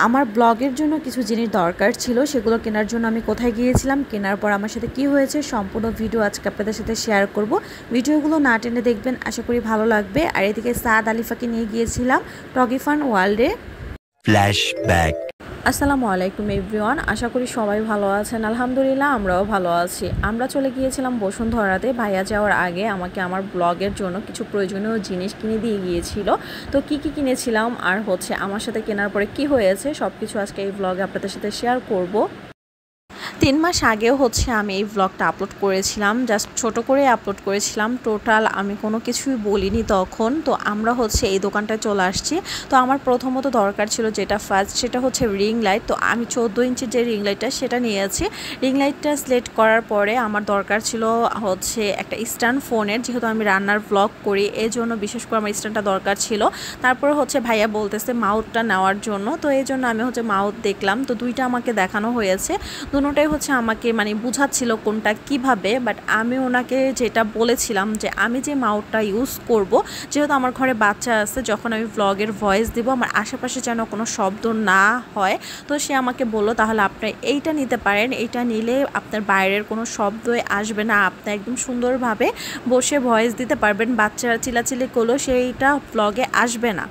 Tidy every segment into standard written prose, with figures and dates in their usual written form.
আমার ব্লগের জন্য কিছু জিনিস দরকার ছিল, সেগুলো কেনার জন্য আমি কোথায় গিয়েছিলাম, কেনার পর আমার সাথে কি হয়েছে সম্পূর্ণ ভিডিও আজকে আপনাদের সাথে শেয়ার করব। ভিডিওগুলো না টেনে দেখবেন, আশা করি ভালো লাগবে। আর এদিকে সাদ আলিফাকে নিয়ে গিয়েছিলাম টগি ফান ওয়ার্ল্ডে। ফ্ল্যাশব্যাক। আসসালামু আলাইকুম এভরিওয়ান, আশা করি সবাই ভালো আছেন। আলহামদুলিল্লাহ আমরাও ভালো আছি। আমরা চলে গিয়েছিলাম বসুন্ধরাতে। ভাইয়া যাওয়ার আগে আমাকে আমার ব্লগের জন্য কিছু প্রয়োজনীয় জিনিস কিনে দিয়ে গিয়েছিল। তো কি কি কিনেছিলাম আর আমার সাথে কেনার পরে কি হয়েছে সব কিছু আজকে এই ব্লগে আপনাদের সাথে শেয়ার করব। 3 মাস আগেও আমি এই ব্লগটা আপলোড করেছিলাম, জাস্ট ছোট করে আপলোড করেছিলাম, টোটাল আমি কোনো কিছুই বলিনি তখন। তো আমরা এই দোকানটায় চলে আসছি। তো আমার প্রথমত দরকার ছিল যেটা ফার্স্ট, সেটা রিং লাইট। তো আমি 14 ইঞ্চির যে রিং লাইটটা সেটা নিয়েছি। রিং লাইটটা সিলেক্ট করার পরে আমার দরকার ছিল একটা স্ট্যান্ড ফোনের, যেহেতু আমি রান্নার ব্লগ করি এই জন্য বিশেষ করে আমার স্ট্যান্ডটা দরকার ছিল। তারপরে ভাইয়া বলতেছে মাউথটা নেওয়ার জন্য, তো এই জন্য আমি মাউথ দেখলাম। তো দুইটা আমাকে দেখানো হয়েছে, দুটোটাই আমাকে বুঝাচ্ছিল কোনটা কিভাবে। বাট আমি ওনাকে যেটা বলেছিলাম যে আমি যে মাউথটা ইউজ করব, যেহেতু আমার ঘরে বাচ্চা আছে, যখন আমি ব্লগের ভয়েস দিব আমার আশেপাশে যেন কোনো শব্দ না হয়। তো সে আমাকে বলল তাহলে আপনি এইটা নিতে পারেন, এইটা নিলে আপনার বাইরের কোনো শব্দই আসবে না, আপনি একদম সুন্দরভাবে বসে ভয়েস দিতে পারবেন, বাচ্চারা চিল্লাচিল্লি করলেও সেইটা ব্লগে আসবে না।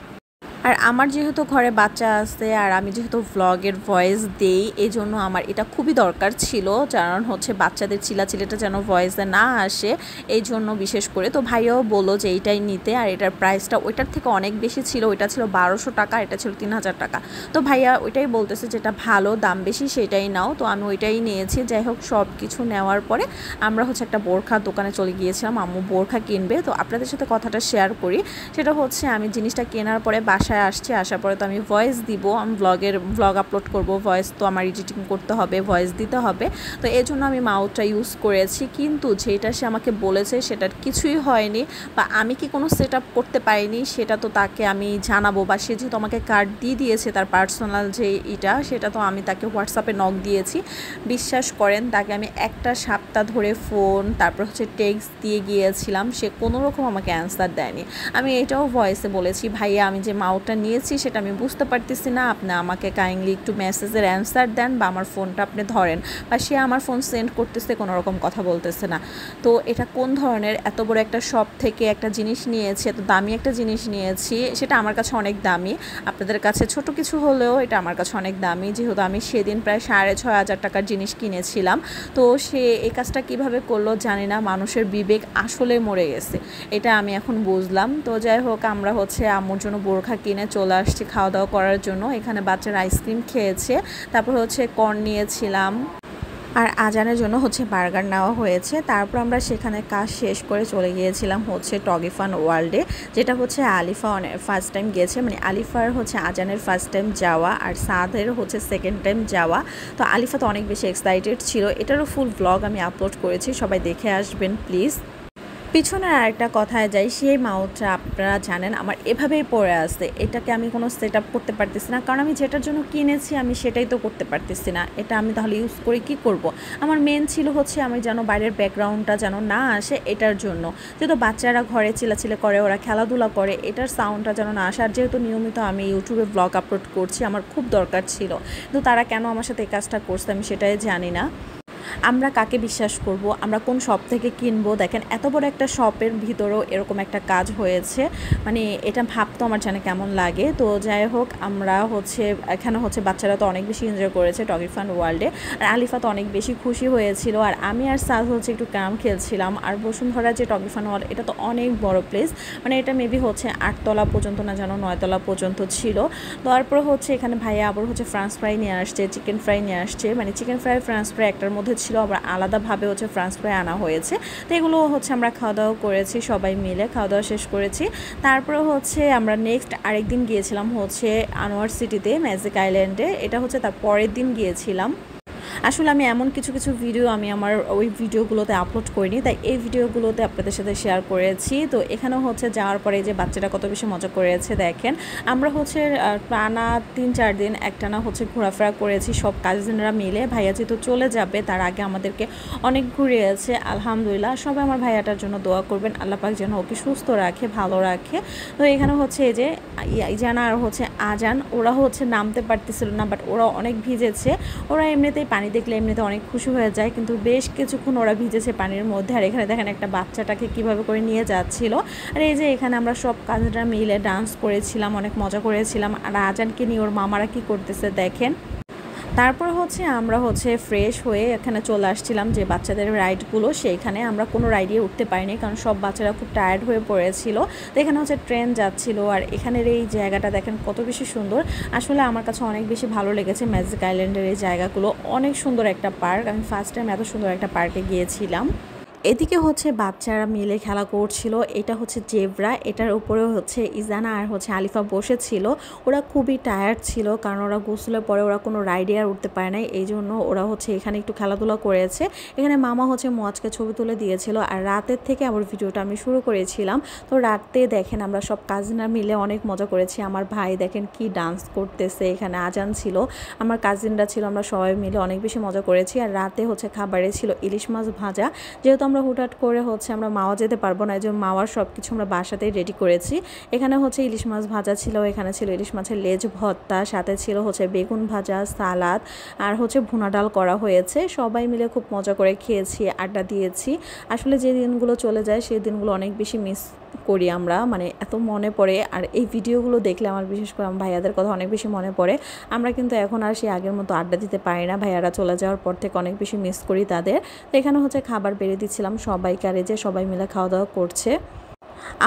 আর আমার যেহেতু ঘরে বাচ্চা আছে আর আমি যেহেতু ভ্লগের ভয়েস দেই, এই জন্য আমার এটা খুবই দরকার ছিল, কারণ বাচ্চাদের চিল্লাচিল্লিটা যেন ভয়েসে না আসে, এই জন্য বিশেষ করে। তো ভাইয়াও বললো যে এইটাই নিতে, আর এটার প্রাইসটা ওইটার থেকে অনেক বেশি ছিল, ওইটা ছিল 1200 টাকা, এটা ছিল 3000 টাকা। তো ভাইয়া ওইটাই বলতেছে যেটা ভালো, দাম বেশি সেটাই নাও। তো আমি ওইটাই নিয়েছি। যাই হোক, সব কিছু নেওয়ার পরে আমরা একটা বোরখার দোকানে চলে গিয়েছিলাম, আম্মু বোরখা কিনবে। তো আপনাদের সাথে কথাটা শেয়ার করি, সেটা আমি জিনিসটা কেনার পরে বাসায় আসছি, আসার পরে তো আমি ভয়েস দিব, আমি ব্লগ আপলোড করব, ভয়েস তো আমার এডিটিং করতে হবে, ভয়েস দিতে হবে। তো এই জন্য আমি মাউথটা ইউজ করেছি, কিন্তু যেটা সে আমাকে বলেছে সেটার কিছুই হয়নি, বা আমি কি কোনো সেট আপ করতে পারিনি সেটা তো তাকে আমি জানাবো। বা সে যেহেতু আমাকে কার্ড দিয়ে দিয়েছে তার পার্সোনাল যে সেটা তো আমি তাকে হোয়াটসঅ্যাপে নক দিয়েছি। বিশ্বাস করেন, তাকে আমি একটা সপ্তাহ ধরে ফোন, তারপর টেক্সট দিয়ে গিয়েছিলাম, সে কোনো রকম আমাকে অ্যান্সার দেয়নি। আমি এটাও ভয়েসে বলেছি, ভাইয়া আমি যে মাউথটা নিয়েছি সেটা আমি বুঝতে পারতেছি না, আপনি আমাকে কাইন্ডলি একটু মেসেজের অ্যান্সার দেন, বা আমার ফোনটা আপনি ধরেন। বা সে আমার ফোন সেন্ড করতেছে, কোনো রকম কথা বলতেছে না। তো এটা কোন ধরনের, এত বড় একটা শপ থেকে একটা জিনিস নিয়েছি, এত দামি একটা জিনিস নিয়েছি, সেটা আমার কাছে অনেক দামি, আপনাদের কাছে ছোট কিছু হলেও এটা আমার কাছে অনেক দামি, যেহেতু আমি সেদিন প্রায় 6500 টাকার জিনিস কিনেছিলাম। তো সে এই কাজটা কীভাবে করলো জানি না, মানুষের বিবেক আসলে মরে গেছে, এটা আমি এখন বুঝলাম। তো যাই হোক, আমরা আম্মুর জন্য বোরখা কিনে চলে আসছি খাওয়া দাওয়া করার জন্য। এখানে বাচ্চারা আইসক্রিম খেয়েছে, তারপর কর্ন নিয়েছিলাম, আর আজানের জন্য বার্গার নেওয়া হয়েছে। তারপর আমরা সেখানে কাজ শেষ করে চলে গিয়েছিলাম টগি ফান ওয়ার্ল্ডে, যেটা আলিফা ফার্স্ট টাইম গিয়েছে, আলিফার আজানের ফার্স্ট টাইম যাওয়া, আর সাদের সেকেন্ড টাইম যাওয়া। তো আলিফা তো অনেক বেশি এক্সাইটেড ছিল, এটারও ফুল ব্লগ আমি আপলোড করেছি, সবাই দেখে আসবেন প্লিজ। পিছনের আরেকটা কথায় যাই, সেই মাউথটা আপনারা জানেন আমার এভাবেই পড়ে আছে, এটাকে আমি কোনো সেট আপ করতে পারতেছি না, কারণ আমি যেটার জন্য কিনেছি আমি সেটাই তো করতে পারতেছি না। এটা আমি তাহলে ইউজ করে কি করব? আমার মেন ছিল আমি যেন বাইরের ব্যাকগ্রাউন্ডটা যেন না আসে, এটার জন্য, যেহেতু বাচ্চারা ঘরে চিল্লাচিল্লি করে, ওরা খেলাধুলা করে, এটার সাউন্ডটা যেন না আসে। আর যেহেতু নিয়মিত আমি ইউটিউবে ব্লগ আপলোড করছি, আমার খুব দরকার ছিল, কিন্তু তারা কেন আমার সাথে এই কাজটা করছে আমি সেটাই জানি না। আমরা কাকে বিশ্বাস করব, আমরা কোন শপ থেকে কিনবো? দেখেন, এত বড় একটা শপের ভিতরেও এরকম একটা কাজ হয়েছে, এটা ভাবতো আমার জানে কেমন লাগে। তো যাই হোক, আমরা এখানে বাচ্চারা তো অনেক বেশি এনজয় করেছে টগি ফান ওয়ার্ল্ডে, আর আলিফা তো অনেক বেশি খুশি হয়েছিল, আর আমি আর সাজ একটু ক্যারাম খেলছিলাম। আর বসুন্ধরা যে টগি ফান ওয়ার্ল্ড, এটা তো অনেক বড় প্লেস, এটা মেবি 8 তলা পর্যন্ত না যেন 9 তলা পর্যন্ত ছিল। তারপর এখানে ভাইয়া আবার ফ্রান্স ফ্রাই নিয়ে আসছে, চিকেন ফ্রাই নিয়ে আসছে, চিকেন ফ্রাই ফ্রান্স ফ্রাই একটার মধ্যে ছিল, আবার আলাদাভাবে ফ্রান্স ফ্রাই আনা হয়েছে। তো এগুলো আমরা খাওয়া দাওয়া করেছি, সবাই মিলে খাওয়া দাওয়া শেষ করেছি। তারপরে আমরা নেক্সট আরেকদিন গিয়েছিলাম আনোয়ার সিটিতে, ম্যাজিক আইল্যান্ডে, এটা তার পরের দিন গিয়েছিলাম। আসলে আমি এমন কিছু কিছু ভিডিও আমি আমার ওই ভিডিওগুলোতে আপলোড করিনি, তাই এই ভিডিওগুলোতে আপনাদের সাথে শেয়ার করেছি। তো এখানেও যাওয়ার পরে যে বাচ্চারা কত বেশি মজা করেছে দেখেন। আমরা টানা 3-4 দিন একটানা ঘোরাফেরা করেছি সব কাজিনরা মিলে। ভাইয়া যেহেতু চলে যাবে তার আগে আমাদেরকে অনেক ঘুরিয়েছে, আলহামদুলিল্লাহ। সবাই আমার ভাইয়াটার জন্য দোয়া করবেন, আল্লাহ পাক যেন ওকে সুস্থ রাখে, ভালো রাখে। তো এখানে এই যে ইজানা আর হচ্ছে আজান, ওরা হচ্ছে নামতে পারতেছিল না, বাট ওরা অনেক ভিজেছে। ওরা এমনিতেই পানি দেখলে এমনিতে অনেক খুশি হয়ে যায়, কিন্তু বেশ কিছুক্ষণ ওরা ভিজেছে পানির মধ্যে। আর এখানে দেখেন একটা বাচ্চাটাকে কিভাবে করে নিয়ে যাচ্ছিল। আর এই যে এখানে আমরা সব কাজিনরা মিলে ডান্স করেছিলাম, অনেক মজা করেছিলাম। আর আজানকে নিয়ে ওর মামারা কি করতেছে দেখেন। তারপর হচ্ছে আমরা হচ্ছে ফ্রেশ হয়ে এখানে চলে আসছিলাম যে বাচ্চাদের রাইডগুলো, সেইখানে আমরা কোনো রাইডে উঠতে পারিনি কারণ সব বাচ্চারা খুব টায়ার্ড হয়ে পড়েছিল। তো এখানে হচ্ছে ট্রেন যাচ্ছিল। আর এখানের এই জায়গাটা দেখেন কত বেশি সুন্দর। আসলে আমার কাছে অনেক বেশি ভালো লেগেছে ম্যাজিক আইল্যান্ডের এই জায়গাগুলো, অনেক সুন্দর একটা পার্ক। আমি ফার্স্ট টাইম এত সুন্দর একটা পার্কে গিয়েছিলাম। এদিকে হচ্ছে বাচ্চারা মিলে খেলা করছিল। এটা হচ্ছে জেব্রা, এটার উপরে হচ্ছে ইজানা আর হচ্ছে আলিফা বসেছিল। ওরা খুবই টায়ার্ড ছিল কারণ ওরা গোসলের পরে ওরা কোনো রাইডে আর উঠতে পারে নাই, এই জন্য ওরা হচ্ছে এখানে একটু খেলাধুলা করেছে। এখানে মামা হচ্ছে মোয়াজকে ছবি তুলে দিয়েছিল। আর রাতের থেকে আবার ভিডিওটা আমি শুরু করেছিলাম। তো রাতে দেখেন আমরা সব কাজিনরা মিলে অনেক মজা করেছি। আমার ভাই দেখেন কি ডান্স করতেছে, এখানে আজান ছিল, আমার কাজিনরা ছিল, আমরা সবাই মিলে অনেক বেশি মজা করেছি। আর রাতে হচ্ছে খাবারে ছিল ইলিশ মাছ ভাজা। যেহেতু আমরা হুটহাট করে হচ্ছে আমরা মাওয়া যেতে পারবো না, এই যে মাওয়ার সব কিছু আমরা বাসাতেই রেডি করেছি। এখানে হচ্ছে ইলিশ মাছ ভাজা ছিল, এখানে ছিল ইলিশ মাছের লেজ ভর্তা, সাথে ছিল হচ্ছে বেগুন ভাজা, সালাদ, আর হচ্ছে ভুনা ডাল করা হয়েছে। সবাই মিলে খুব মজা করে খেয়েছি, আড্ডা দিয়েছি। আসলে যে দিনগুলো চলে যায় সেই দিনগুলো অনেক বেশি মিস করি আমরা, মানে এত মনে পড়ে। আর এই ভিডিওগুলো দেখলে আমার বিশেষ করে আমার ভাইয়াদের কথা অনেক বেশি মনে পড়ে। আমরা কিন্তু এখন আর সেই আগের মতো আড্ডা দিতে পারি না, ভাইয়ারা চলে যাওয়ার পর থেকে অনেক বেশি মিস করি তাদের। তো এখানে হচ্ছে খাবার বেড়ে দিচ্ছিলাম সবাইকে, আর এই যে সবাই মিলে খাওয়া দাওয়া করছে।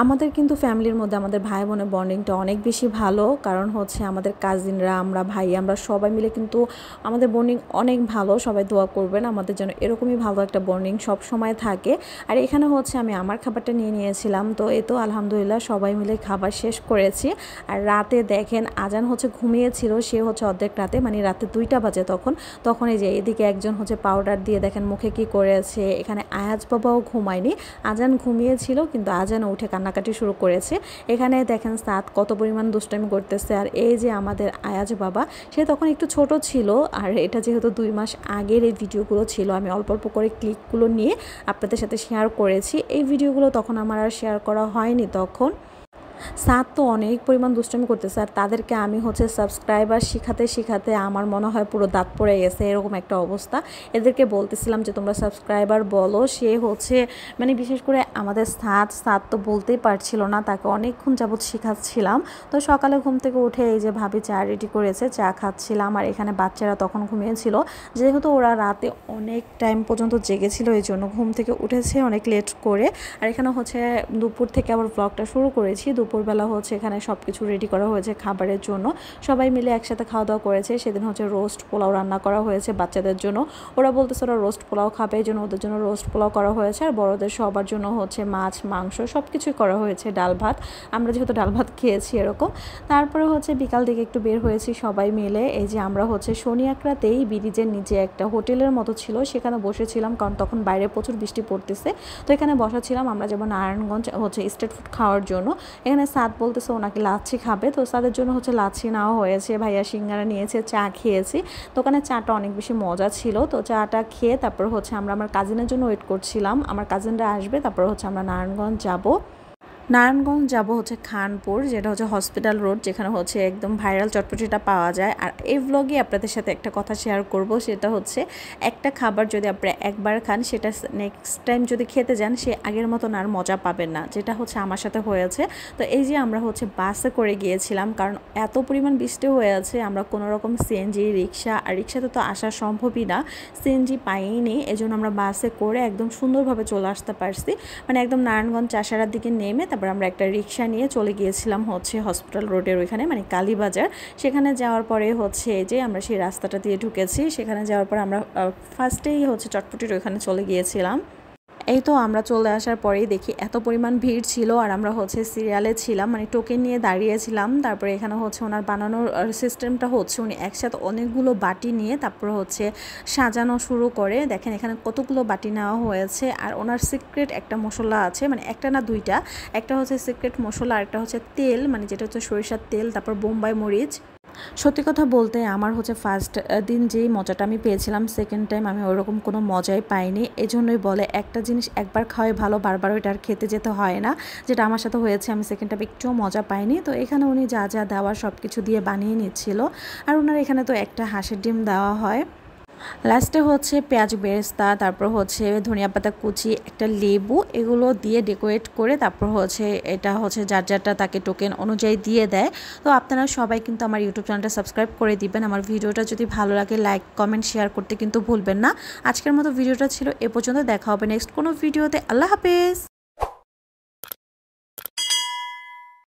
আমাদের কিন্তু ফ্যামিলির মধ্যে আমাদের ভাই বোনের বন্ডিংটা অনেক বেশি ভালো, কারণ হচ্ছে আমাদের কাজিনরা, আমরা ভাই, আমরা সবাই মিলে কিন্তু আমাদের বন্ডিং অনেক ভালো। সবাই দোয়া করবেন আমাদের জন্য এরকমই ভালো একটা বন্ডিং সব সময় থাকে। আর এখানে হচ্ছে আমি আমার খাবারটা নিয়ে নিয়েছিলাম। তো এই তো আলহামদুলিল্লাহ সবাই মিলে খাবার শেষ করেছি। আর রাতে দেখেন আজান হচ্ছে ঘুমিয়েছিল, সে হচ্ছে অর্ধেক রাতে, মানে রাতে 2টা বাজে তখন এই যে এদিকে একজন হচ্ছে পাউডার দিয়ে দেখেন মুখে কি করেছে। এখানে আয়াজ বাবাও ঘুমায়নি, আজান ঘুমিয়েছিল কিন্তু আজান উঠে কান্নাকাটি শুরু করেছে। এখানে দেখেন সাত কত পরিমাণ দুষ্টামি করতেছে। আর এই যে আমাদের আয়াজ বাবা, সে তখন একটু ছোট ছিল। আর এটা যেহেতু 2 মাস আগের এই ভিডিওগুলো ছিল, আমি অল্প অল্প করে ক্লিকগুলো নিয়ে আপনাদের সাথে শেয়ার করেছি। এই ভিডিওগুলো তখন আমার আর শেয়ার করা হয়নি তখন। সাত তো অনেক পরিমাণ দুষ্টামি করতেছে। আর তাদেরকে আমি হচ্ছে সাবস্ক্রাইবার শিখাতে আমার মনে হয় পুরো দাঁত পড়ে গেছে, এরকম একটা অবস্থা। এদেরকে বলতেছিলাম যে তোমরা সাবস্ক্রাইবার বলো। সে হচ্ছে মানে বিশেষ করে আমাদের সাত তো বলতেই পারছিল না, তাকে অনেকক্ষণ যাবৎ শেখাচ্ছিলাম। তো সকালে ঘুম থেকে উঠে এই যে ভাবি চা রেডি করেছে, চা খাচ্ছিলাম। আর এখানে বাচ্চারা তখন ঘুমিয়েছিল, যেহেতু ওরা রাতে অনেক টাইম পর্যন্ত জেগেছিল, এই জন্য ঘুম থেকে উঠেছে অনেক লেট করে। আর এখানে হচ্ছে দুপুর থেকে আবার ব্লগটা শুরু করেছি। দুপুরবেলা হচ্ছে এখানে সব কিছু রেডি করা হয়েছে খাবারের জন্য, সবাই মিলে একসাথে খাওয়া দাওয়া করেছে। সেদিন হচ্ছে রোস্ট পোলাও রান্না করা হয়েছে বাচ্চাদের জন্য। ওরা বলতেছে ওরা রোস্ট পোলাও খাবে, এই জন্য ওদের জন্য রোস্ট পোলাও করা হয়েছে। আর বড়দের সবার জন্য হচ্ছে মাছ মাংস সব কিছুই করা হয়েছে, ডাল ভাত। আমরা যেহেতু ডাল ভাত খেয়েছি এরকম। তারপরে হচ্ছে বিকাল দিকে একটু বের হয়েছি সবাই মিলে। এই যে আমরা হচ্ছে শনি একরাতেই ব্রিজের নিচে একটা হোটেলের মতো ছিল, সেখানে বসেছিলাম কারণ তখন বাইরে প্রচুর বৃষ্টি পড়তেছে। তো এখানে বসা ছিলাম আমরা, যেমন নারায়ণগঞ্জ হচ্ছে স্ট্রিট ফুড খাওয়ার জন্য। এখানে সাদ বলতেছে ওনাকে লাচ্ছি খাবে, তো তাদের জন্য হচ্ছে লাচ্ছি নেওয়া হয়েছে। ভাইয়া সিঙ্গারা নিয়েছে, চা খেয়েছি। দোকানে চাটা অনেক বেশি মজা ছিল। তো চাটা খেয়ে তারপর হচ্ছে আমরা আমার কাজিনের জন্য ওয়েট করছিলাম, আমার কাজিনরা আসবে, তারপর হচ্ছে আমরা নারায়ণগঞ্জ যাব হচ্ছে খানপুর, যেটা হচ্ছে হসপিটাল রোড, যেখানে হচ্ছে একদম ভাইরাল চটপটিটা পাওয়া যায়। আর এই ভ্লগে আপনাদের সাথে একটা কথা শেয়ার করব, সেটা হচ্ছে একটা খাবার যদি আপনি একবার খান, সেটা নেক্সট টাইম যদি খেতে যান সে আগের মতন আর মজা পাবেন না, যেটা হচ্ছে আমার সাথে হয়েছে। তো এই যে আমরা হচ্ছে বাসে করে গিয়েছিলাম, কারণ এত পরিমাণ বৃষ্টি হয়ে আছে, আমরা কোনো রকম সিএনজি রিক্সা, আর রিক্সাতে তো আসা সম্ভবই না, সিএনজি পাইনি, এজন্য আমরা বাসে করে একদম সুন্দরভাবে চলে আসতে পারছি। মানে একদম নারায়ণগঞ্জ চাষারার দিকে নেমে তারপর আমরা একটা রিক্সা নিয়ে চলে গিয়েছিলাম হচ্ছে হসপিটাল রোডের ওইখানে, মানে কালীবাজার। সেখানে যাওয়ার পরে হচ্ছে এই যে আমরা সেই রাস্তাটা দিয়ে ঢুকেছি। সেখানে যাওয়ার পর আমরা ফার্স্টেই হচ্ছে চটপটির ওইখানে চলে গিয়েছিলাম। এই তো আমরা চলে আসার পরেই দেখি এত পরিমাণ ভিড় ছিল। আর আমরা হচ্ছে সিরিয়ালে ছিলাম, মানে টোকেন নিয়ে দাঁড়িয়েছিলাম। তারপরে এখানে হচ্ছে ওনার বানানোর সিস্টেমটা হচ্ছে উনি একসাথে অনেকগুলো বাটি নিয়ে তারপরে হচ্ছে সাজানো শুরু করে। দেখেন এখানে কতগুলো বাটি নেওয়া হয়েছে। আর ওনার সিক্রেট একটা মশলা আছে, মানে একটা না দুইটা, একটা হচ্ছে সিক্রেট মশলা আর একটা হচ্ছে তেল, মানে যেটা হচ্ছে সরিষার তেল, তারপর বোম্বাই মরিচ। সত্যি কথা বলতে আমার হচ্ছে ফার্স্ট দিন যেই মজাটা আমি পেয়েছিলাম, সেকেন্ড টাইম আমি ওরকম কোনো মজাই পাইনি। এজন্যই বলে একটা জিনিস একবার খাওয়াই ভালো, বারবার ওইটা আর খেতে যেতে হয় না, যেটা আমার সাথে হয়েছে। আমি সেকেন্ড টাইম একটুও মজা পাইনি। তো এখানে উনি যা যা দেওয়ার সব কিছু দিয়ে বানিয়ে নিচ্ছিল। আর ওনার এখানে তো একটা হাঁসের ডিম দেওয়া হয়। লাস্টে হচ্ছে পেঁয়াজ বেরেস্তা, তারপর হচ্ছে ধনিয়া পাতা কুচি, একটা লেবু, এগুলো দিয়ে ডেকোরেট করে তারপর হচ্ছে এটা হচ্ছে যার যারটা তাকে টোকেন অনুযায়ী দিয়ে দেয়। তো আপনারা সবাই কিন্তু আমার ইউটিউব চ্যানেলটা সাবস্ক্রাইব করে দিবেন। আমার ভিডিওটা যদি ভালো লাগে লাইক কমেন্ট শেয়ার করতে কিন্তু ভুলবেন না। আজকের মতো ভিডিওটা ছিল এ পর্যন্ত, দেখা হবে নেক্সট কোনো ভিডিওতে। আল্লাহ হাফেজ।